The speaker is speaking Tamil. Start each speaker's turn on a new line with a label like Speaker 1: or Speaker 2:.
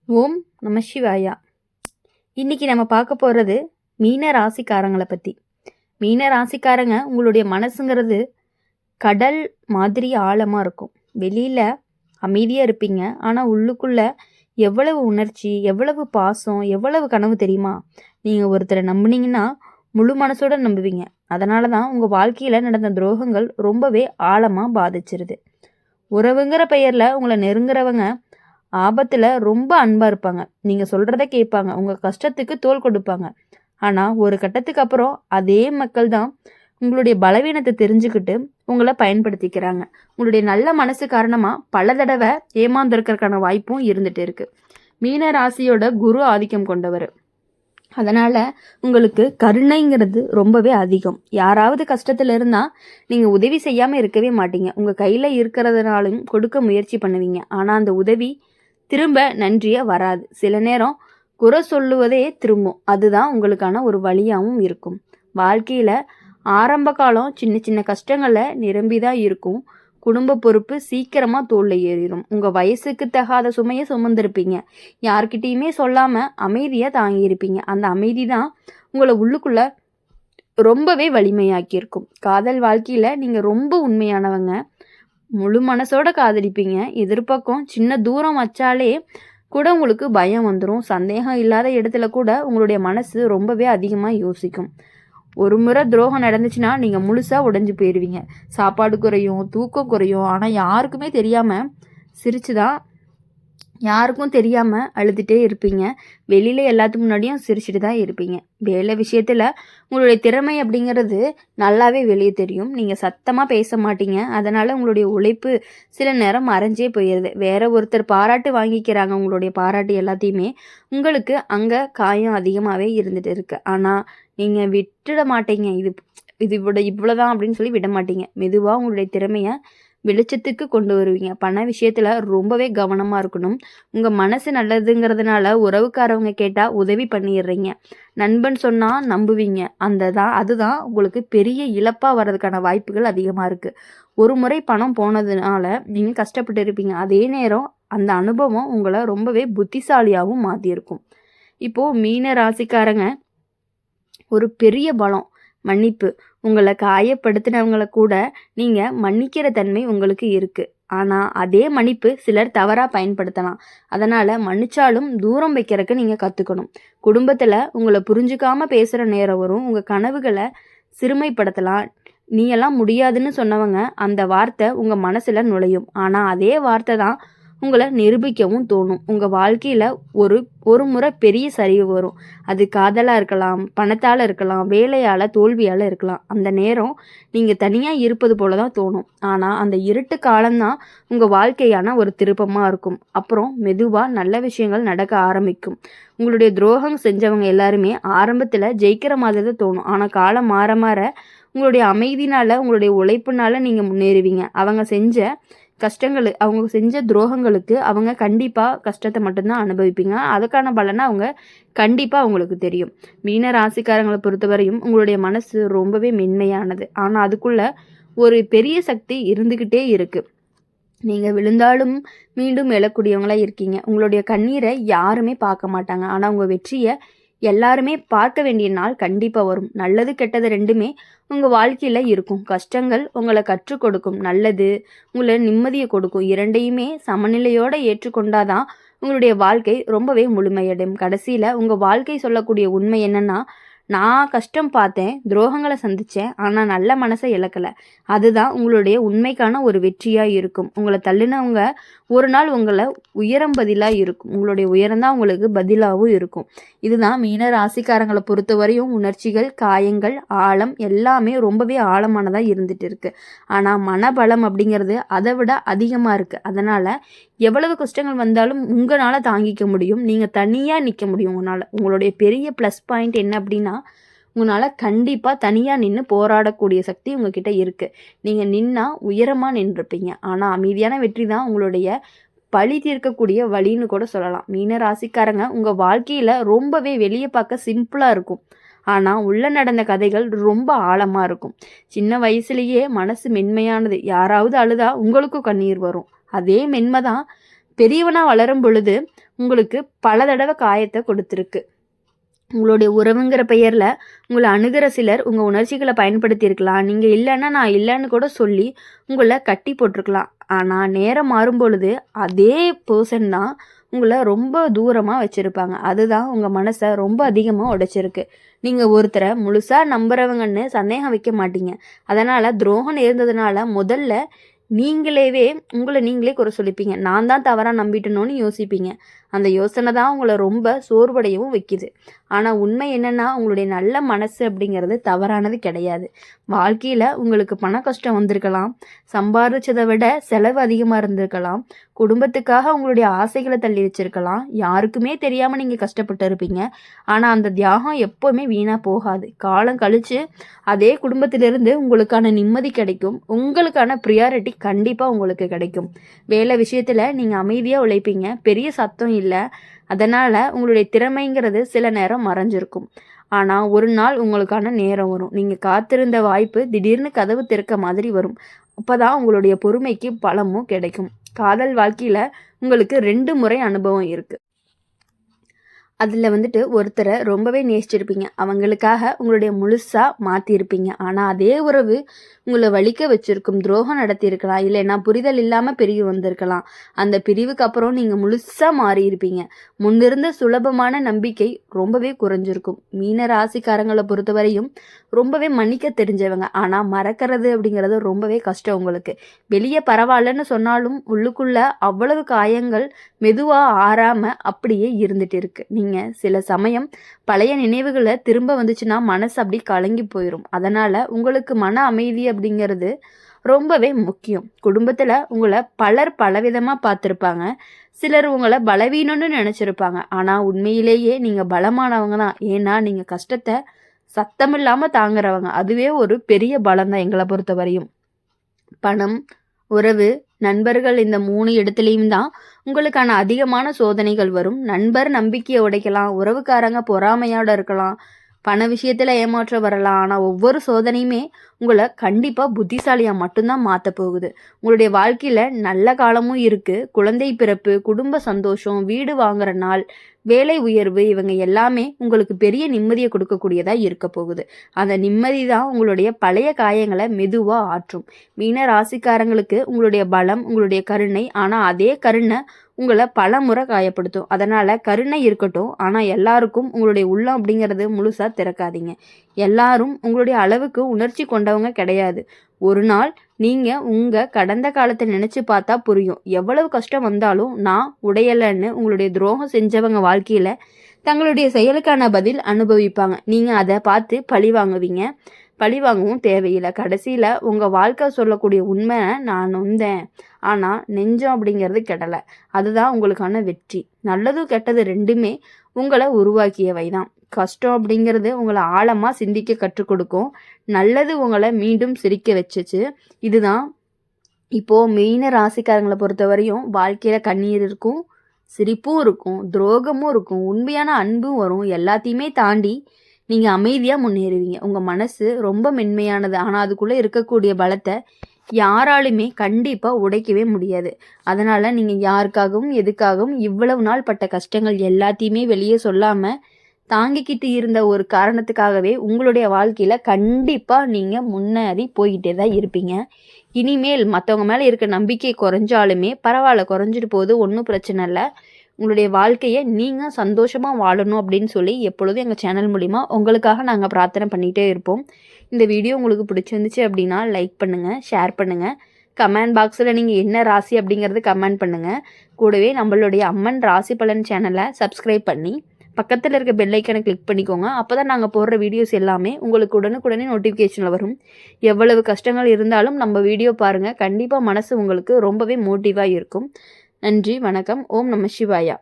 Speaker 1: ஓம் நம சிவாயா. இன்னைக்கு நம்ம பார்க்க போகிறது மீன ராசிக்காரங்களை பற்றி. மீன ராசிக்காரங்க உங்களுடைய மனசுங்கிறது கடல் மாதிரி ஆழமாக இருக்கும். வெளியில் அமைதியாக இருப்பீங்க, ஆனால் உள்ளுக்குள்ள எவ்வளவு உணர்ச்சி, எவ்வளவு பாசம், எவ்வளவு கனவு தெரியுமா? நீங்கள் ஒருத்தரை நம்புனீங்கன்னா முழு மனசோட நம்புவீங்க. அதனால தான் உங்கள் வாழ்க்கையில் நடந்த துரோகங்கள் ரொம்பவே ஆழமாக பாதிச்சிருது. உறவுங்கிற பெயரில் உங்களை நெருங்குறவங்க ஆபத்தில் ரொம்ப அன்பாக இருப்பாங்க. நீங்கள் சொல்கிறத கேட்பாங்க, உங்கள் கஷ்டத்துக்கு தோள் கொடுப்பாங்க. ஆனால் ஒரு கட்டத்துக்கு அப்புறம் அதே மக்கள் தான் உங்களுடைய பலவீனத்தை தெரிஞ்சுக்கிட்டு உங்களை பயன்படுத்திக்கிறாங்க. உங்களுடைய நல்ல மனசு காரணமாக பல தடவை ஏமாந்துருக்கிறதுக்கான வாய்ப்பும் இருந்துகிட்டு இருக்குது. மீன ராசியோட குரு ஆதிக்கம் கொண்டவர். அதனால் உங்களுக்கு கருணைங்கிறது ரொம்பவே அதிகம். யாராவது கஷ்டத்தில் இருந்தால் நீங்கள் உதவி செய்யாமல் இருக்கவே மாட்டீங்க. உங்கள் கையில் இருக்கிறதுனாலும் கொடுக்க முயற்சி பண்ணுவீங்க. ஆனால் அந்த உதவி திரும்ப நன்றியாக வராது. சில நேரம் குறை சொல்லுவதே திரும்பும். அதுதான் உங்களுக்கான ஒரு வழியாகவும் இருக்கும். வாழ்க்கையில் ஆரம்ப காலம் சின்ன சின்ன கஷ்டங்களில் நிரம்பி தான் இருக்கும். குடும்ப பொறுப்பு சீக்கிரமாக தோளில் ஏறிடும். உங்கள் வயசுக்கு தகாத சுமையை சுமந்திருப்பீங்க. யார்கிட்டையுமே சொல்லாமல் அமைதியாக தாங்கியிருப்பீங்க. அந்த அமைதி தான் உங்களை உள்ளுக்குள்ளே ரொம்பவே வலிமையாக்கியிருக்கும். காதல் வாழ்க்கையில் நீங்கள் ரொம்ப உண்மையானவங்க. முழு மனசோட காதலிப்பீங்க. எதிர்பக்கம் சின்ன தூரம் வச்சாலே கூட உங்களுக்கு பயம் வந்துடும். சந்தேகம் இல்லாத இடத்துல கூட உங்களுடைய மனசு ரொம்பவே அதிகமாக யோசிக்கும். ஒரு முறை துரோகம் நடந்துச்சுன்னா நீங்கள் முழுசாக உடைஞ்சு போயிடுவீங்க. சாப்பாடு குறையும், தூக்கம் குறையும். ஆனால் யாருக்குமே தெரியாமல் சிரிச்சு தான் யாருக்கும் தெரியாமல் அழுதுகிட்டே இருப்பீங்க. வெளியில் எல்லாத்துக்கு முன்னாடியும் சிரிச்சுட்டு தான் இருப்பீங்க. வேலை விஷயத்தில் உங்களுடைய திறமை அப்படிங்கிறது நல்லாவே வெளியே தெரியும். நீங்கள் சத்தமாக பேச மாட்டீங்க. அதனால் உங்களுடைய உழைப்பு சில நேரம் மறைஞ்சே போயிடுது. வேற ஒருத்தர் பாராட்டு வாங்கிக்கிறாங்க. உங்களுடைய பாராட்டு எல்லாத்தையுமே உங்களுக்கு அங்கே காயம் அதிகமாகவே இருந்துகிட்டு இருக்குது. ஆனால் நீங்கள் விட்டுட மாட்டீங்க. இது இவ்வளோதான் அப்படின்னு சொல்லி விட மாட்டீங்க. மெதுவாக உங்களுடைய திறமையை வெளிச்சத்துக்கு கொண்டு வருவீங்க. பண விஷயத்தில் ரொம்பவே கவனமாக இருக்கணும். உங்கள் மனசு நல்லதுங்கிறதுனால உறவுக்காரவங்க கேட்டால் உதவி பண்ணிடுறீங்க. நண்பன் சொன்னால் நம்புவீங்க. அதுதான் உங்களுக்கு பெரிய இழப்பாக வர்றதுக்கான வாய்ப்புகள் அதிகமாக இருக்குது. ஒரு முறை பணம் போனதுனால நீங்கள் கஷ்டப்பட்டு இருப்பீங்க. அதே நேரம் அந்த அனுபவம் உங்களை ரொம்பவே புத்திசாலியாகவும் மாற்றியிருக்கும். இப்போது மீன ராசிக்காரங்க ஒரு பெரிய பலம் மன்னிப்பு. உங்களை காயப்படுத்தினவங்களை கூட நீங்கள் மன்னிக்கிற தன்மை உங்களுக்கு இருக்குது. ஆனால் அதே மன்னிப்பு சிலர் தவறாக பயன்படுத்தலாம். அதனால் மன்னிச்சாலும் தூரம் வைக்கிறதுக்கு நீங்கள் கற்றுக்கணும். குடும்பத்தில் உங்களை புரிஞ்சுக்காமல் பேசுகிற நேரம் வரும். உங்கள் கனவுகளை சிறுமைப்படுத்தலாம். நீ எல்லாம் முடியாதுன்னு சொன்னவங்க அந்த வார்த்தை உங்கள் மனசில் நுழையும். ஆனால் அதே வார்த்தை தான் உங்களை நிரூபிக்கவும் தோணும். உங்கள் வாழ்க்கையில் ஒரு முறை பெரிய சரிவு வரும். அது காதலாக இருக்கலாம், பணத்தால் இருக்கலாம், வேலையால், தோல்வியால் இருக்கலாம். அந்த நேரம் நீங்கள் தனியாக இருப்பது போல தான் தோணும். ஆனால் அந்த இருட்டு காலம்தான் உங்கள் வாழ்க்கையான ஒரு திருப்பமாக இருக்கும். அப்புறம் மெதுவாக நல்ல விஷயங்கள் நடக்க ஆரம்பிக்கும். உங்களுடைய துரோகம் செஞ்சவங்க எல்லாருமே ஆரம்பத்தில் ஜெயிக்கிற மாதிரி தான் தோணும். ஆனால் காலம் மாற மாற உங்களுடைய அமைதினால், உங்களுடைய உழைப்புனால நீங்கள் முன்னேறுவீங்க. அவங்க செஞ்ச துரோகங்களுக்கு அவங்க கண்டிப்பாக கஷ்டத்தை மட்டும்தான் அனுபவிப்பீங்க. அதுக்கான பலனை அவங்க கண்டிப்பாக அவங்களுக்கு தெரியும். மீன ராசிக்காரங்களை பொறுத்தவரையும் உங்களுடைய மனசு ரொம்பவே மென்மையானது. ஆனால் அதுக்குள்ள ஒரு பெரிய சக்தி இருந்துக்கிட்டே இருக்குது. நீங்கள் விழுந்தாலும் மீண்டும் எழக்கூடியவங்களாக இருக்கீங்க. உங்களுடைய கண்ணீரை யாருமே பார்க்க மாட்டாங்க. ஆனால் உங்கள் வெற்றியை எல்லாருமே பார்க்க வேண்டிய நாள் கண்டிப்பாக வரும். நல்லது கெட்டது ரெண்டுமே உங்கள் வாழ்க்கையில் இருக்கும். கஷ்டங்கள் உங்களை கற்றுக் கொடுக்கும், நல்லது உங்களை நிம்மதியை கொடுக்கும். இரண்டையுமே சமநிலையோடு ஏற்றுக்கொண்டாதான் உங்களுடைய வாழ்க்கை ரொம்பவே முழுமையடையும். கடைசியில் உங்கள் வாழ்க்கை சொல்லக்கூடிய உண்மை என்னென்னா, நான் கஷ்டம் பார்த்தேன், துரோகங்களை சந்தித்தேன், ஆனால் நல்ல மனசை இழக்கலை. அதுதான் உங்களுடைய உண்மைக்கான ஒரு வெற்றியாக இருக்கும். உங்களை தள்ளினவங்க ஒரு நாள் உங்களை உயரம் பதிலாக இருக்கும். உங்களுடைய உயரம்தான் உங்களுக்கு பதிலாகவும் இருக்கும். இதுதான் மீன ராசிக்காரங்களை பொறுத்தவரையும் உணர்ச்சிகள், காயங்கள், ஆழம் எல்லாமே ரொம்பவே ஆழமானதாக இருந்துட்டு இருக்கு. ஆனால் மனபலம் அப்படிங்கிறது அதை விட அதிகமாக இருக்குது. அதனால் எவ்வளவு கஷ்டங்கள் வந்தாலும் உங்களால் தாங்கிக்க முடியும். நீங்கள் தனியாக நிற்க முடியும். உங்களுடைய பெரிய ப்ளஸ் பாயிண்ட் என்ன அப்படின்னா, உங்களால் கண்டிப்பாக தனியாக நின்று போராடக்கூடிய சக்தி உங்ககிட்ட இருக்குது. நீங்கள் நின்னால் உயரமாக நின்றுருப்பீங்க. ஆனால் அமைதியான வெற்றி தான் உங்களுடைய பழி தீர்க்கக்கூடிய வழின்னு கூட சொல்லலாம். மீன ராசிக்காரங்க உங்கள் வாழ்க்கையில் ரொம்பவே வெளியே பார்க்க சிம்பிளாக இருக்கும். ஆனால் உள்ளே நடந்த கதைகள் ரொம்ப ஆழமாக இருக்கும். சின்ன வயசுலேயே மனசு மென்மையானது. யாராவது அழுதா உங்களுக்கும் கண்ணீர் வரும். அதே மென்மை தான் பெரியவனாக வளரும் பொழுது உங்களுக்கு பல தடவை காயத்தை கொடுத்துருக்கு. உங்களுடைய உறவுங்கிற பெயரில் உங்களை அணுகிற சிலர் உங்கள் உணர்ச்சிகளை பயன்படுத்தியிருக்கலாம். நீங்கள் இல்லைன்னா நான் இல்லைன்னு கூட சொல்லி உங்களை கட்டி போட்டிருக்கலாம். ஆனால் நேரம் மாறும் பொழுது அதே பர்சன் தான் உங்களை ரொம்ப தூரமாக வச்சுருப்பாங்க. அதுதான் உங்கள் மனசை ரொம்ப அதிகமாக உடைச்சிருக்கு. நீங்கள் ஒருத்தரை முழுசாக நம்புறவங்கன்னு சந்தேகம் வைக்க மாட்டீங்க. அதனால் துரோகம் நேர்ந்ததுனால முதல்ல உங்களை நீங்களே குறை சொல்லிப்பீங்க. நான் தான் தவறாக நம்பிட்டணும்னு யோசிப்பீங்க. அந்த யோசனை தான் உங்களை ரொம்ப சோர்வடையவும் வைக்குது. ஆனால் உண்மை என்னென்னா, உங்களுடைய நல்ல மனசு அப்படிங்கிறது தவறானது கிடையாது. வாழ்க்கையில் உங்களுக்கு பண கஷ்டம் வந்திருக்கலாம், சம்பாதிச்சதை விட செலவு அதிகமாக இருந்திருக்கலாம், குடும்பத்துக்காக உங்களுடைய ஆசைகளை தள்ளி வச்சிருக்கலாம், யாருக்குமே தெரியாமல் நீங்கள் கஷ்டப்பட்டு இருப்பீங்க. ஆனால் அந்த தியாகம் எப்போவுமே வீணாக போகாது. காலம் கழித்து அதே குடும்பத்திலிருந்து உங்களுக்கான நிம்மதி கிடைக்கும். உங்களுக்கான ப்ரியாரிட்டி கண்டிப்பாக உங்களுக்கு கிடைக்கும். வேலை விஷயத்தில் நீங்கள் அமைதியாக உழைப்பீங்க. பெரிய சத்தம் இல்லை. அதனால் உங்களுடைய திறமைங்கிறது சில நேரம் மறைஞ்சிருக்கும். ஆனால் ஒரு நாள் உங்களுக்கான நேரம் வரும். நீங்கள் காத்திருந்த வாய்ப்பு திடீர்னு கதவு திறக்க மாதிரி வரும். அப்போ தான் உங்களுடைய பொறுமைக்கு பலமும் கிடைக்கும். காதல் வாழ்க்கையில் உங்களுக்கு 2 முறை அனுபவம் இருக்குது. அதில் ஒருத்தரை ரொம்பவே நேசிச்சிருப்பீங்க. அவங்களுக்காக உங்களுடைய முழுசாக மாற்றிருப்பீங்க. ஆனால் அதே உறவு உங்களை வலிக்க வச்சுருக்கும். துரோகம் நடத்தியிருக்கலாம், இல்லைன்னா புரிதல் இல்லாமல் பிரிவு வந்திருக்கலாம். அந்த பிரிவுக்கு அப்புறம் நீங்கள் முழுசாக மாறியிருப்பீங்க. முன்னிருந்த சுலபமான நம்பிக்கை ரொம்பவே குறைஞ்சிருக்கும். மீன ராசிக்காரங்களை பொறுத்தவரையும் ரொம்பவே மன்னிக்க தெரிஞ்சவங்க. ஆனால் மறக்கிறது அப்படிங்கிறது ரொம்பவே கஷ்டம் உங்களுக்கு. வெளியே பரவாயில்லன்னு சொன்னாலும் உள்ளுக்குள்ளே அவ்வளவு காயங்கள் மெதுவாக ஆறாமல் அப்படியே இருந்துட்டு இருக்கு. நீங்கள் சில சமயம் பழைய நினைவுகளை திரும்ப வந்துச்சுன்னா மனசு அப்படி கலங்கி போயிடும். அதனால் உங்களுக்கு மன அமைதி அப்படிங்கிறது ரொம்பவே முக்கியம். குடும்பத்தில் உங்களை பலர் பலவிதமாக பார்த்துருப்பாங்க. சிலர் உங்களை பலவீனம்னு நினச்சிருப்பாங்க. ஆனால் உண்மையிலேயே நீங்கள் பலமானவங்க தான். ஏன்னா நீங்கள் கஷ்டத்தை சத்தமில்லாமல் தாங்குறவங்க. அதுவே ஒரு பெரிய பலம் தான் எங்களை பொறுத்த வரையும். பணம், உறவு, நண்பர்கள், இந்த 3 இடத்துலையும் தான் உங்களுக்கான அதிகமான சோதனைகள் வரும். நண்பர் நம்பிக்கையை உடைக்கலாம், உறவுக்காரங்க பொறாமையோட இருக்கலாம், பண விஷயத்தில் ஏமாற்றம் வரலாம். ஆனால் ஒவ்வொரு சோதனையுமே உங்களை கண்டிப்பாக புத்திசாலியாக மட்டும்தான் மாற்ற போகுது. உங்களுடைய வாழ்க்கையில் நல்ல காலமும் இருக்குது. குழந்தை பிறப்பு, குடும்ப சந்தோஷம், வீடு வாங்குற நாள், வேலை உயர்வு, இவங்க எல்லாமே உங்களுக்கு பெரிய நிம்மதியை கொடுக்கக்கூடியதாக இருக்க போகுது. அந்த நிம்மதி தான் உங்களுடைய பழைய காயங்களை மெதுவாக ஆற்றும். மீன ராசிக்காரங்களுக்கு உங்களுடைய பலம், உங்களுடைய கருணை. ஆனால் அதே கருணை உங்களை பல முறை காயப்படுத்தும். அதனால் கருணை இருக்கட்டும், ஆனால் எல்லாருக்கும் உங்களுடைய உள்ளம் அப்படிங்கிறது முழுசாக திறக்காதீங்க. எல்லாரும் உங்களுடைய அளவுக்கு உணர்ச்சி கொண்டவங்க கிடையாது. ஒரு நாள் நீங்கள் உங்கள் கடந்த காலத்தை நினச்சி பார்த்தா புரியும். எவ்வளவு கஷ்டம் வந்தாலும் நான் உடையலைன்னு உங்களுடைய துரோகம் செஞ்சவங்க வாழ்க்கையில் தங்களுடைய செயலுக்கான பதில் அனுபவிப்பாங்க. நீங்கள் அதை பார்த்து பழி வாங்குவீங்க. பழி வாங்கவும் தேவையில்லை. கடைசியில் உங்கள் வாழ்க்கை சொல்லக்கூடிய உண்மை, நான் நொந்தேன் ஆனால் நெஞ்சம் அப்படிங்கிறது கெடலை. அதுதான் உங்களுக்கான வெற்றி. நல்லது கெட்டது 2மே உங்களை உருவாக்கியவை தான். கஷ்டம் அப்படிங்கிறது உங்களை ஆழமாக சிந்திக்க கற்றுக் கொடுக்கும். நல்லது உங்களை மீண்டும் சிரிக்க வச்சுச்சு. இதுதான் இப்போது மீன ராசிக்காரங்களை பொறுத்தவரையும் வாழ்க்கையில் கண்ணீர் இருக்கும், சிரிப்பும் இருக்கும், துரோகமும் இருக்கும், உண்மையான அன்பும் வரும். எல்லாத்தையுமே தாண்டி நீங்கள் அமைதியாக முன்னேறுவீங்க. உங்கள் மனசு ரொம்ப மென்மையானது. ஆனால் அதுக்குள்ளே இருக்கக்கூடிய பலத்தை யாராலுமே கண்டிப்பாக உடைக்கவே முடியாது. அதனால் நீங்கள் யாருக்காகவும் எதுக்காகவும் இவ்வளவு நாள் பட்ட கஷ்டங்கள் எல்லாத்தையுமே வெளியே சொல்லாமல் தாங்கிக்கிட்டு இருந்த ஒரு காரணத்துக்காகவே உங்களுடைய வாழ்க்கையில் கண்டிப்பாக நீங்கள் முன்னேறி போய்கிட்டே தான் இருப்பீங்க. இனிமேல் மற்றவங்க மேலே இருக்க நம்பிக்கை குறைஞ்சாலுமே பரவாயில்ல, குறைஞ்சிட்டு போகுது, ஒன்றும் பிரச்சனை இல்லை. உங்களுடைய வாழ்க்கையை நீங்கள் சந்தோஷமாக வாழணும் அப்படின்னு சொல்லி எப்பொழுதும் எங்கள் சேனல் மூலிமா உங்களுக்காக நாங்கள் பிரார்த்தனை பண்ணிகிட்டே இருப்போம். இந்த வீடியோ உங்களுக்கு பிடிச்சிருந்துச்சு அப்படின்னா லைக் பண்ணுங்கள், ஷேர் பண்ணுங்கள். கமெண்ட் பாக்ஸில் நீங்கள் என்ன ராசி அப்படிங்கிறது கமெண்ட் பண்ணுங்கள். கூடவே நம்மளுடைய அம்மன் ராசி பலன் சேனலை சப்ஸ்கிரைப் பண்ணி பக்கத்தில் இருக்க பெல் ஐக்கனை கிளிக் பண்ணிக்கோங்க. அப்போ தான் நாங்கள் போடுற வீடியோஸ் எல்லாமே உங்களுக்கு உடனுக்குடனே நோட்டிஃபிகேஷனில் வரும். எவ்வளவு கஷ்டங்கள் இருந்தாலும் நம்ம வீடியோ பாருங்கள். கண்டிப்பாக மனசு உங்களுக்கு ரொம்பவே மோட்டிவாக இருக்கும். நன்றி, வணக்கம். ஓம் நம சிவாயா.